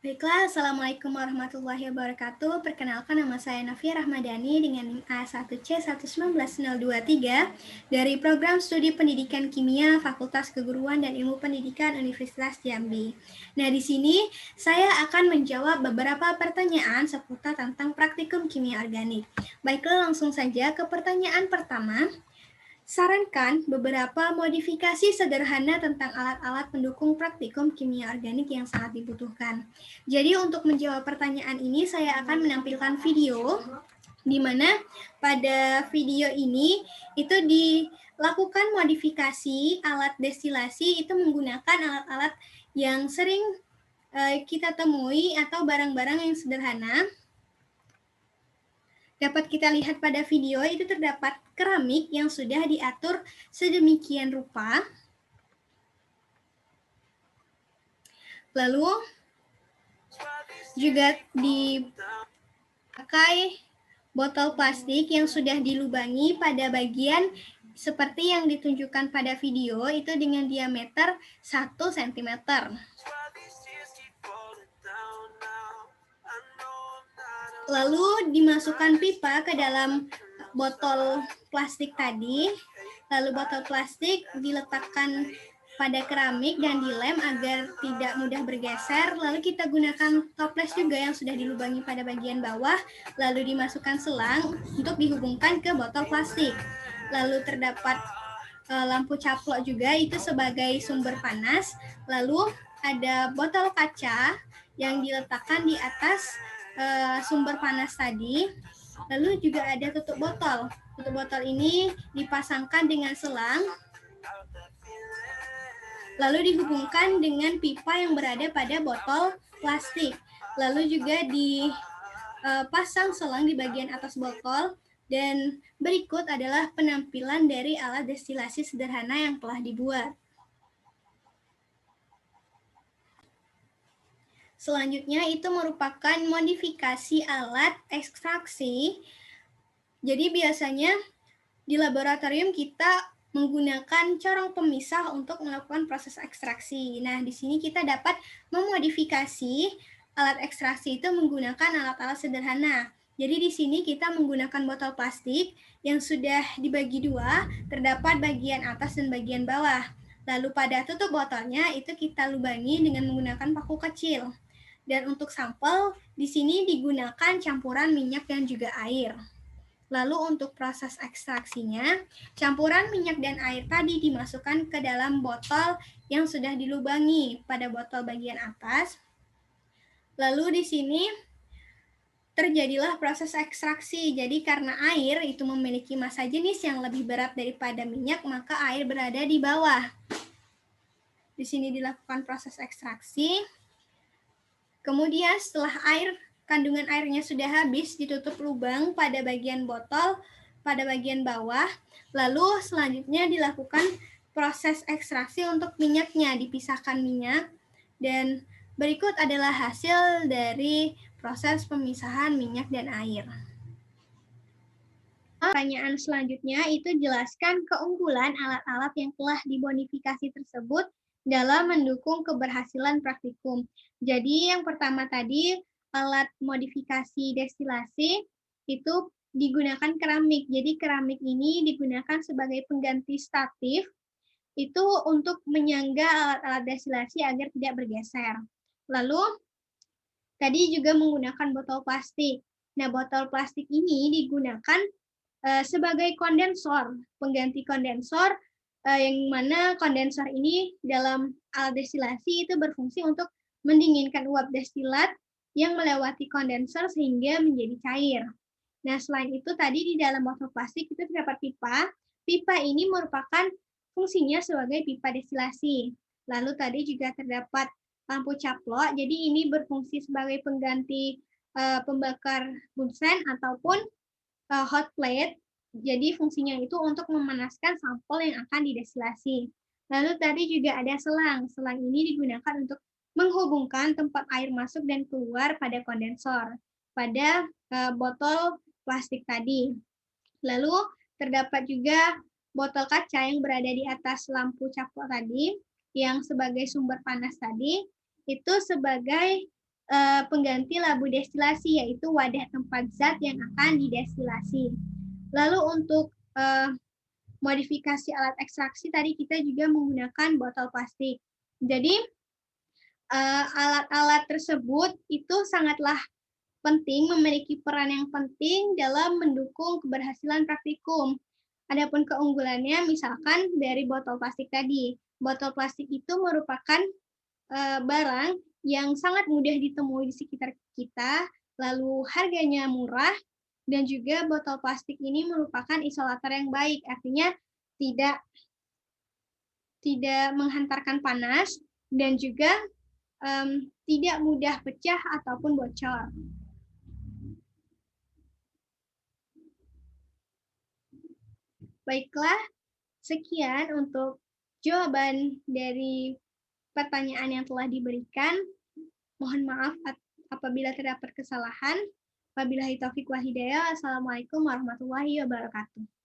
Baiklah, Assalamualaikum warahmatullahi wabarakatuh. Perkenalkan, nama saya Nafia Rahmadani dengan NIM A1C11923 dari Program Studi Pendidikan Kimia Fakultas Keguruan dan Ilmu Pendidikan Universitas Jambi. Nah, di sini saya akan menjawab beberapa pertanyaan seputar tentang praktikum kimia organik. Baiklah, langsung saja ke pertanyaan pertama. Sarankan beberapa modifikasi sederhana tentang alat-alat pendukung praktikum kimia organik yang sangat dibutuhkan. Jadi untuk menjawab pertanyaan ini saya akan menampilkan video di mana pada video ini itu dilakukan modifikasi alat destilasi itu menggunakan alat-alat yang sering kita temui atau barang-barang yang sederhana. Dapat kita lihat pada video itu terdapat keramik yang sudah diatur sedemikian rupa. Lalu juga dipakai botol plastik yang sudah dilubangi pada bagian seperti yang ditunjukkan pada video itu dengan diameter 1 cm. Lalu dimasukkan pipa ke dalam botol plastik tadi. Lalu botol plastik diletakkan pada keramik dan dilem agar tidak mudah bergeser. Lalu kita gunakan toples juga yang sudah dilubangi pada bagian bawah. Lalu dimasukkan selang untuk dihubungkan ke botol plastik. Lalu terdapat lampu caplok juga itu sebagai sumber panas. Lalu ada botol kaca yang diletakkan di atas sumber panas tadi. Lalu juga ada tutup botol. Tutup botol ini dipasangkan dengan selang, lalu dihubungkan dengan pipa yang berada pada botol plastik. Lalu juga dipasang selang di bagian atas botol. Dan berikut adalah penampilan dari alat destilasi sederhana yang telah dibuat. Selanjutnya itu merupakan modifikasi alat ekstraksi. Jadi biasanya di laboratorium kita menggunakan corong pemisah untuk melakukan proses ekstraksi. Nah, di sini kita dapat memodifikasi alat ekstraksi itu menggunakan alat-alat sederhana. Jadi di sini kita menggunakan botol plastik yang sudah dibagi dua, terdapat bagian atas dan bagian bawah. Lalu pada tutup botolnya itu kita lubangi dengan menggunakan paku kecil. Dan untuk sampel, di sini digunakan campuran minyak dan juga air. Lalu untuk proses ekstraksinya, campuran minyak dan air tadi dimasukkan ke dalam botol yang sudah dilubangi pada botol bagian atas. Lalu di sini terjadilah proses ekstraksi. Jadi karena air itu memiliki massa jenis yang lebih berat daripada minyak, maka air berada di bawah. Di sini dilakukan proses ekstraksi. Kemudian setelah kandungan airnya sudah habis, ditutup lubang pada bagian botol, pada bagian bawah. Lalu selanjutnya dilakukan proses ekstraksi untuk minyaknya, dipisahkan minyak. Dan berikut adalah hasil dari proses pemisahan minyak dan air. Pertanyaan selanjutnya itu jelaskan keunggulan alat-alat yang telah dimodifikasi tersebut dalam mendukung keberhasilan praktikum. Jadi yang pertama tadi, alat modifikasi destilasi itu digunakan keramik. Jadi keramik ini digunakan sebagai pengganti statif itu untuk menyangga alat-alat destilasi agar tidak bergeser. Lalu tadi juga menggunakan botol plastik. Nah, botol plastik ini digunakan sebagai kondensor, pengganti kondensor, yang mana kondensor ini dalam alat destilasi itu berfungsi untuk mendinginkan uap destilat yang melewati kondensor sehingga menjadi cair. Nah, selain itu tadi di dalam botol plastik itu terdapat pipa. Pipa ini merupakan fungsinya sebagai pipa destilasi. Lalu tadi juga terdapat lampu caplok, jadi ini berfungsi sebagai pengganti pembakar bunsen ataupun hot plate. Jadi fungsinya itu untuk memanaskan sampel yang akan didestilasi. Lalu tadi juga ada selang. Selang ini digunakan untuk menghubungkan tempat air masuk dan keluar pada kondensor, pada botol plastik tadi. Lalu terdapat juga botol kaca yang berada di atas lampu caplok tadi, yang sebagai sumber panas tadi, itu sebagai pengganti labu destilasi, yaitu wadah tempat zat yang akan didestilasi. Lalu untuk modifikasi alat ekstraksi tadi kita juga menggunakan botol plastik. Jadi alat-alat tersebut itu sangatlah penting, memiliki peran yang penting dalam mendukung keberhasilan praktikum. Adapun keunggulannya misalkan dari botol plastik tadi. Botol plastik itu merupakan barang yang sangat mudah ditemui di sekitar kita, lalu harganya murah, dan juga botol plastik ini merupakan isolator yang baik, artinya tidak menghantarkan panas dan juga tidak mudah pecah ataupun bocor. Baiklah, sekian untuk jawaban dari pertanyaan yang telah diberikan. Mohon maaf apabila terdapat kesalahan. Wabillahi taufiq wa hidayah. Assalamualaikum warahmatullahi wabarakatuh.